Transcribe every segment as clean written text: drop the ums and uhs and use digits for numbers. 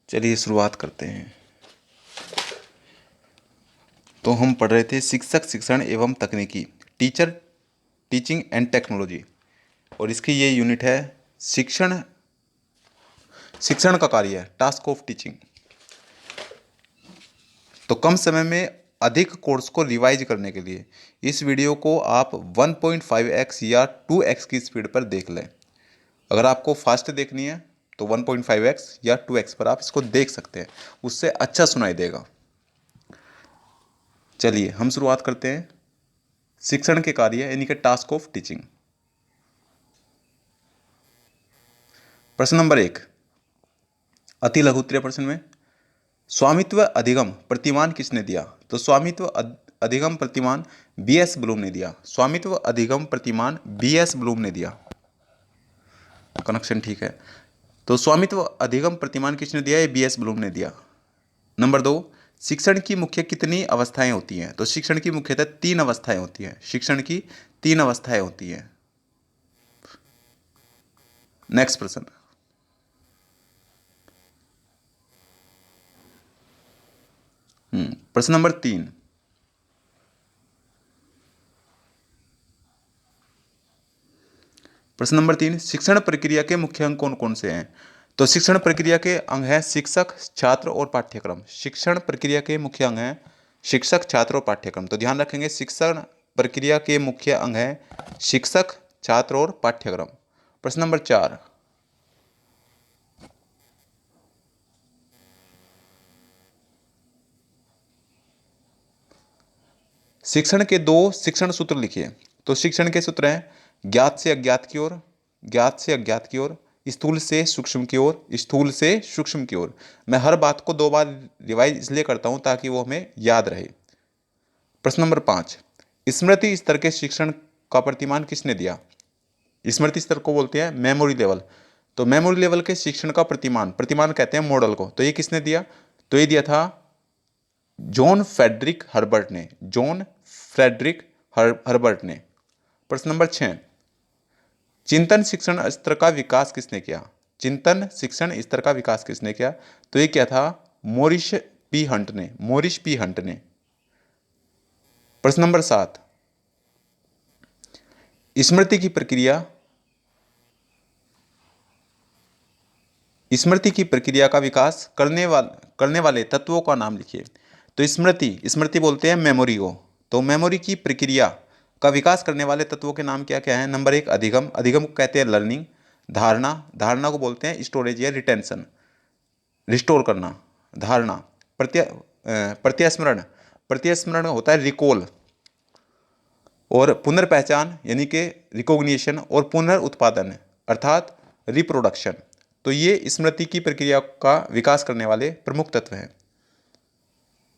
चलिए शुरुआत करते हैं। तो हम पढ़ रहे थे शिक्षक शिक्षण एवं तकनीकी, टीचर टीचिंग एंड टेक्नोलॉजी, और इसकी ये यूनिट है शिक्षण शिक्षण का कार्य है, टास्क ऑफ टीचिंग। तो कम समय में अधिक कोर्स को रिवाइज करने के लिए इस वीडियो को आप 1.5x या 2x की स्पीड पर देख लें। अगर आपको फास्ट देखनी है तो 1.5x या 2x पर आप इसको देख सकते हैं, उससे अच्छा सुनाई देगा। चलिए हम शुरुआत करते हैं शिक्षण के कार्य यानी कि टास्क ऑफ टीचिंग। प्रश्न नंबर 1, अति लघु उत्तरीय प्रश्न में स्वामित्व अधिगम प्रतिमान किसने दिया? तो स्वामित्व अधिगम प्रतिमान बीएस ब्लूम ने दिया। स्वामित्व अधिगम प्रतिमान बीएस ब्लूम ने दिया। कनेक्शन ठीक है। तो स्वामित्व अधिगम प्रतिमान किसने दिया? ये बीएस ब्लूम ने दिया। नंबर 2, शिक्षण की मुख्य कितनी अवस्थाएं होती हैं? तो शिक्षण की मुख्यतः 3 अवस्थाएं होती हैं। शिक्षण की 3 अवस्थाएं होती हैं। नेक्स्ट प्रश्न, प्रश्न नंबर 3, प्रश्न नंबर 3, शिक्षण प्रक्रिया के मुख्य अंग कौन कौन से हैं? तो शिक्षण प्रक्रिया के अंग हैं शिक्षक, छात्र और पाठ्यक्रम। शिक्षण प्रक्रिया के मुख्य अंग हैं शिक्षक, छात्र और पाठ्यक्रम। तो ध्यान रखेंगे, शिक्षण प्रक्रिया के मुख्य अंग हैं शिक्षक, छात्र और पाठ्यक्रम। प्रश्न नंबर 4, शिक्षण के 2 शिक्षण सूत्र लिखिए। तो शिक्षण के सूत्र हैं ज्ञात से अज्ञात की ओर, ज्ञात से अज्ञात की ओर, स्थूल से सूक्ष्म की ओर, स्थूल से सूक्ष्म की ओर। मैं हर बात को 2 बार रिवाइज इसलिए करता हूं ताकि वो हमें याद रहे। प्रश्न नंबर 5, स्मृति स्तर के शिक्षण का प्रतिमान किसने दिया? स्मृति स्तर को बोलते हैं मेमोरी लेवल। तो मेमोरी लेवल के शिक्षण का प्रतिमान, प्रतिमान कहते हैं मॉडल को। तो ये किसने दिया? तो ये दिया था जॉन फ्रेडरिक हर्बर्ट ने। जॉन फ्रेडरिक हर्बर्ट ने। प्रश्न नंबर 6, चिंतन शिक्षण स्तर का विकास किसने किया? चिंतन शिक्षण स्तर का विकास किसने किया? तो ये क्या था? मोरिस पी हंट ने। मोरिस पी हंट ने। प्रश्न नंबर 7, स्मृति की प्रक्रिया, स्मृति की प्रक्रिया का विकास करने वाले तत्वों का नाम लिखिए। तो स्मृति, स्मृति बोलते हैं मेमोरी को। तो मेमोरी की प्रक्रिया का विकास करने वाले तत्वों के नाम क्या क्या हैं? नंबर 1, अधिगम। अधिगम को कहते हैं लर्निंग। धारणा, धारणा को बोलते हैं स्टोरेज या रिटेंशन, रिस्टोर करना। धारणा। प्रत्यस्मरण, प्रत्यस्मरण होता है रिकॉल। और पुनर्पहचान यानी कि रिकॉग्निशन, और पुनर्उत्पादन अर्थात रिप्रोडक्शन। तो ये स्मृति की प्रक्रिया का विकास करने वाले प्रमुख तत्व हैं।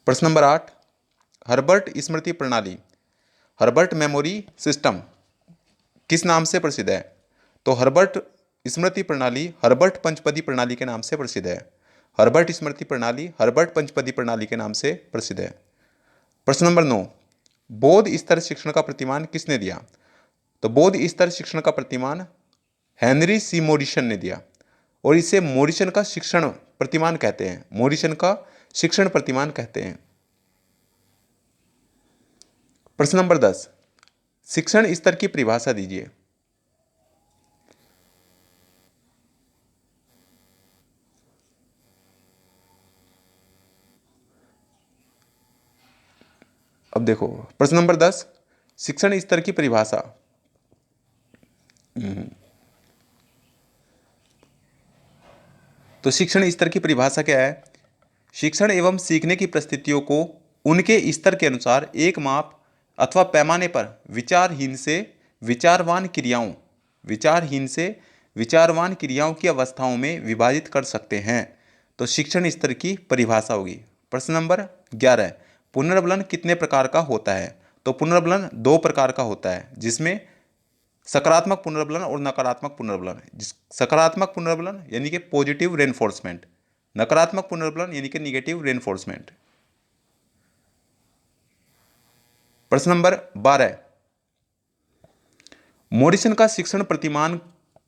प्रश्न नंबर 8, हर्बर्ट स्मृति प्रणाली, हर्बर्ट मेमोरी सिस्टम किस नाम से प्रसिद्ध है? तो हर्बर्ट स्मृति प्रणाली हर्बर्ट पंचपदी प्रणाली के नाम से प्रसिद्ध है। हर्बर्ट स्मृति प्रणाली हर्बर्ट पंचपदी प्रणाली के नाम से प्रसिद्ध है। प्रश्न नंबर 9, बौद्ध स्तर शिक्षण का प्रतिमान किसने दिया? तो बौद्ध स्तर शिक्षण का प्रतिमान हेनरी सी मॉरिसन ने दिया, और इसे मॉरिसन का शिक्षण प्रतिमान कहते हैं। मॉरिसन का शिक्षण प्रतिमान कहते हैं। प्रश्न नंबर 10, शिक्षण स्तर की परिभाषा दीजिए। अब देखो प्रश्न नंबर 10, शिक्षण स्तर की परिभाषा। तो शिक्षण स्तर की परिभाषा क्या है? शिक्षण एवं सीखने की परिस्थितियों को उनके स्तर के अनुसार एक माप अथवा पैमाने पर विचारहीन से विचारवान क्रियाओं, विचारहीन से विचारवान क्रियाओं की अवस्थाओं में विभाजित कर सकते हैं। तो शिक्षण स्तर की परिभाषा होगी। प्रश्न नंबर 11, पुनर्बलन कितने प्रकार का होता है? तो पुनर्बलन 2 प्रकार का होता है, जिसमें सकारात्मक पुनर्बलन और नकारात्मक पुनर्बलन। सकारात्मक पुनर्बलन यानी कि पॉजिटिव रेनफोर्समेंट, नकारात्मक पुनर्बलन यानी कि निगेटिव रेनफोर्समेंट। प्रश्न नंबर 12, मॉरिसन का शिक्षण प्रतिमान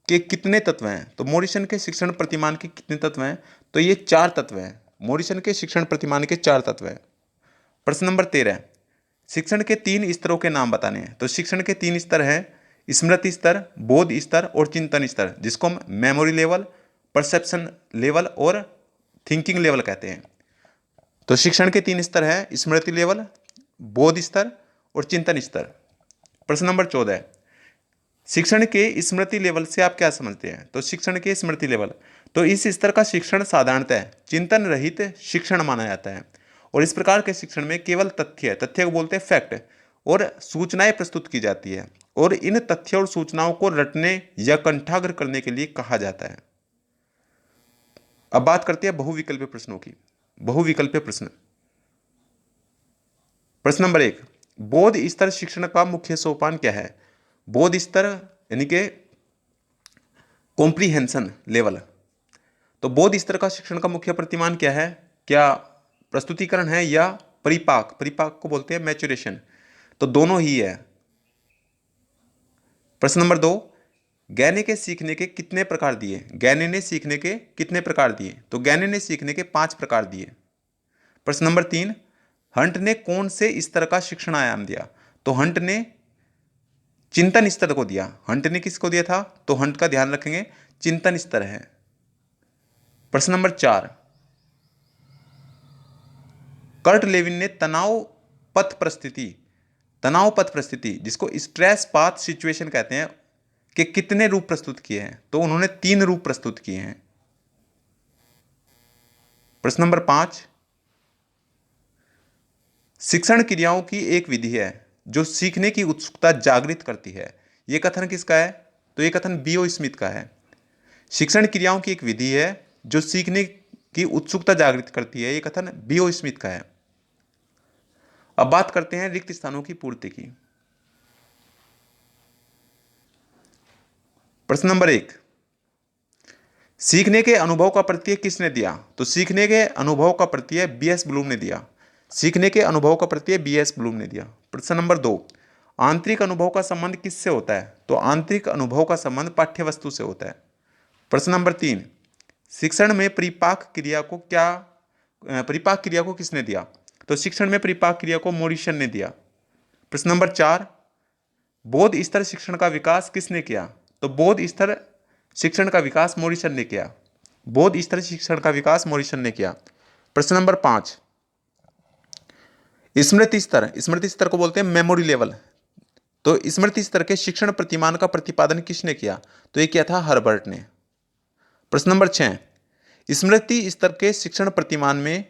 के कितने तत्व हैं? तो मॉरिसन के शिक्षण प्रतिमान के कितने तत्व हैं? तो ये 4 तत्व हैं, मॉरिसन के शिक्षण प्रतिमान के 4 तत्व हैं। प्रश्न नंबर 13, शिक्षण के 3 स्तरों के नाम बताने हैं। तो शिक्षण के 3 स्तर हैं, स्मृति स्तर, बोध स्तर और चिंतन स्तर, जिसको हम मेमोरी लेवल, परसेप्शन लेवल और थिंकिंग लेवल कहते हैं। तो शिक्षण के 3 स्तर हैं, स्मृति लेवल, बोध स्तर और चिंतन स्तर। प्रश्न नंबर 14, शिक्षण के स्मृति लेवल से आप क्या समझते हैं? तो शिक्षण के स्मृति लेवल, तो इस स्तर का शिक्षण साधारणतः चिंतन रहित शिक्षण माना जाता है और इस प्रकार के शिक्षण में केवल तथ्य को बोलते हैं फैक्ट, और सूचनाएं प्रस्तुत की जाती है और इन तथ्यों और सूचनाओं को रटने या कंठाग्र करने के लिए कहा जाता है। अब बात करते हैं बहुविकल्पीय प्रश्नों की। बहुविकल्पीय प्रश्न, प्रश्न नंबर 1, बोध स्तर शिक्षण का मुख्य सोपान क्या है? बोध स्तर यानी कि कॉम्प्रीहेंशन लेवल। तो बोध स्तर का शिक्षण का मुख्य प्रतिमान क्या है? क्या प्रस्तुतिकरण है या परिपाक? परिपाक को बोलते हैं मैच्योरेशन। तो दोनों ही है। प्रश्न नंबर 2, गैने के सीखने के कितने प्रकार दिए? गैने ने सीखने के कितने प्रकार दिए? तो गैने ने सीखने के 5 प्रकार दिए। प्रश्न नंबर 3, हंट ने कौन से स्तर का शिक्षण आयाम दिया? तो हंट ने चिंतन स्तर को दिया। हंट ने किसको दिया था? तो हंट का ध्यान रखेंगे, चिंतन स्तर है। प्रश्न नंबर 4, कर्ट लेविन ने तनाव पथ परिस्थिति जिसको स्ट्रेस पाथ सिचुएशन कहते हैं, कि कितने रूप प्रस्तुत किए हैं? तो उन्होंने 3 रूप प्रस्तुत किए हैं। प्रश्न नंबर 5, शिक्षण क्रियाओं की एक विधि है जो सीखने की उत्सुकता जागृत करती है। यह कथन किसका है? तो यह कथन बीओ स्मिथ का है। शिक्षण क्रियाओं की एक विधि है जो सीखने की उत्सुकता जागृत करती है, यह कथन बीओ स्मिथ का है। अब बात करते हैं रिक्त स्थानों की पूर्ति की। प्रश्न नंबर 1, सीखने के अनुभव का प्रत्यय किसने दिया? तो सीखने के अनुभव का प्रत्यय बीएस ब्लूम ने दिया। सीखने के अनुभव का प्रत्यय बीएस ब्लूम ने दिया। प्रश्न नंबर 2, आंतरिक अनुभव का संबंध किससे होता है? तो आंतरिक अनुभव का संबंध पाठ्य वस्तु से होता है। प्रश्न नंबर 3, शिक्षण में परिपाक क्रिया को किसने दिया? तो शिक्षण में परिपाक क्रिया को मॉरिसन ने दिया। प्रश्न नंबर 4, बोध स्तर शिक्षण का विकास किसने किया? तो बोध स्तर शिक्षण का विकास मॉरिसन ने किया। बोध स्तर शिक्षण का विकास मॉरिसन ने किया। प्रश्न नंबर 5, स्मृति स्तर को बोलते हैं मेमोरी लेवल। तो स्मृति स्तर के शिक्षण प्रतिमान का प्रतिपादन किसने किया? तो ये किया था हर्बर्ट ने। प्रश्न नंबर 6, स्मृति स्तर के शिक्षण प्रतिमान में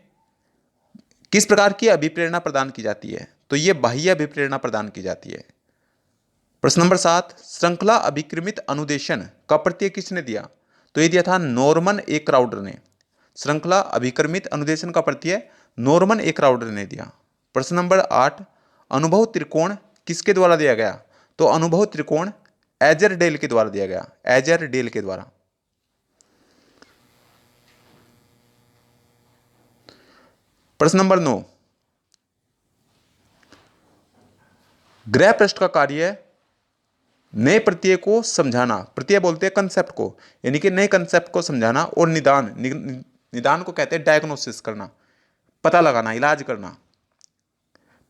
किस प्रकार की अभिप्रेरणा प्रदान की जाती है? तो ये बाह्य अभिप्रेरणा प्रदान की जाती है। प्रश्न नंबर 7, श्रृंखला अभिक्रमित अनुदेशन का प्रत्यय किसने दिया? तो ये दिया था नॉर्मन ए क्राउडर ने। श्रृंखला अभिक्रमित अनुदेशन का प्रत्यय नॉर्मन ए क्राउडर ने दिया। प्रश्न नंबर 8, अनुभव त्रिकोण किसके द्वारा दिया गया? तो अनुभव त्रिकोण एजरडेल के द्वारा दिया गया। एजरडेल के द्वारा। प्रश्न नंबर 9, गृह पृष्ठ का कार्य नए प्रत्यय को समझाना, प्रत्यय बोलते हैं कंसेप्ट को, यानी कि नए कंसेप्ट को समझाना, और निदान को कहते हैं डायग्नोसिस करना, पता लगाना, इलाज करना।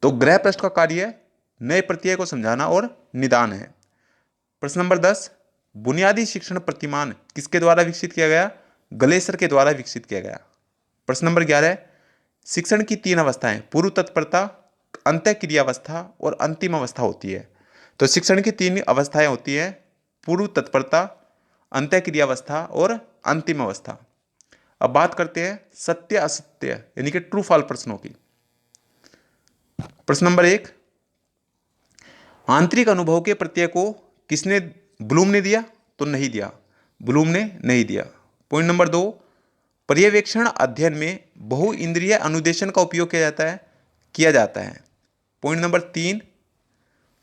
तो गृह पृष्ठ का कार्य नए प्रत्यय को समझाना और निदान है। प्रश्न नंबर 10, बुनियादी शिक्षण प्रतिमान किसके द्वारा विकसित किया गया? ग्लेसर के द्वारा विकसित किया गया। प्रश्न नंबर 11, शिक्षण की 3 अवस्थाएं पूर्व तत्परता, अंतःक्रियावस्था और अंतिम अवस्था होती है। तो शिक्षण की 3 अवस्थाएं होती है, पूर्व तत्परता, अंतःक्रियावस्था और अंतिम अवस्था। अब बात करते हैं सत्य असत्य यानी कि ट्रू फॉल्स प्रश्नों की। प्रश्न नंबर 1, आंतरिक अनुभव के प्रत्यय को किसने, ब्लूम ने दिया? तो नहीं दिया, ब्लूम ने नहीं दिया। पॉइंट नंबर 2, पर्यवेक्षण अध्ययन में बहु इंद्रिय अनुदेशन का उपयोग किया जाता है। पॉइंट नंबर 3,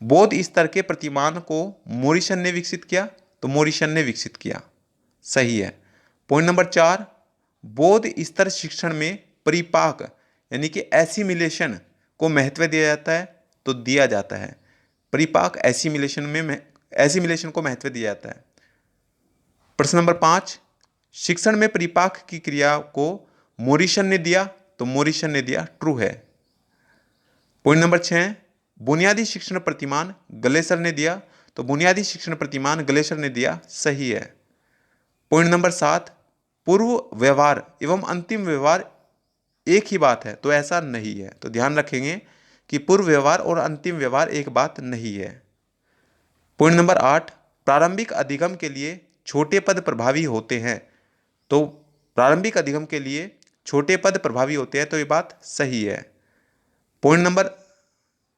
बोध स्तर के प्रतिमान को मॉरिसन ने विकसित किया। तो मॉरिसन ने विकसित किया, सही है। पॉइंट नंबर 4, बोध स्तर शिक्षण में परिपाक यानी कि एसिमिलेशन को महत्व दिया जाता है। तो दिया जाता है, परिपाक एसिमिलेशन को महत्व दिया जाता है। प्रश्न नंबर 5, शिक्षण में परिपाक की क्रिया को मोरिसन ने दिया, तो मोरिसन ने दिया, ट्रू है। पॉइंट नंबर 6, बुनियादी शिक्षण प्रतिमान ग्लेसर ने दिया, तो बुनियादी शिक्षण प्रतिमान ग्लेसर ने दिया, सही है। पॉइंट नंबर 7, पूर्व व्यवहार एवं अंतिम व्यवहार एक ही बात है, तो ऐसा नहीं है। तो ध्यान रखेंगे कि पूर्व व्यवहार और अंतिम व्यवहार एक बात नहीं है। पॉइंट नंबर 8, प्रारंभिक अधिगम के लिए छोटे पद प्रभावी होते हैं, तो प्रारंभिक अधिगम के लिए छोटे पद प्रभावी होते हैं, तो ये बात सही है। पॉइंट नंबर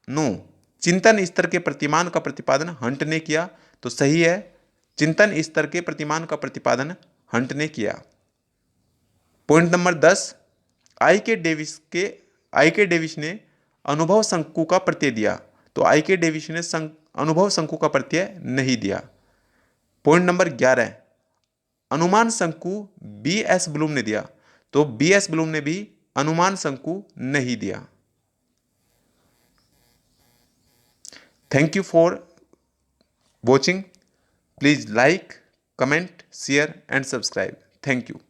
9, चिंतन स्तर के प्रतिमान का प्रतिपादन हंट ने किया, तो सही है, चिंतन स्तर के प्रतिमान का प्रतिपादन हंट ने किया। पॉइंट नंबर 10, आई के डेविस ने अनुभव शंकु का प्रत्यय दिया, तो आई के डेविस ने अनुभव शंकु का प्रत्यय नहीं दिया। पॉइंट नंबर 11, अनुमान शंकु बी एस ब्लूम ने दिया, तो बी एस ब्लूम ने भी अनुमान शंकु नहीं दिया। Thank you for watching. Please like, comment, share and subscribe. Thank you.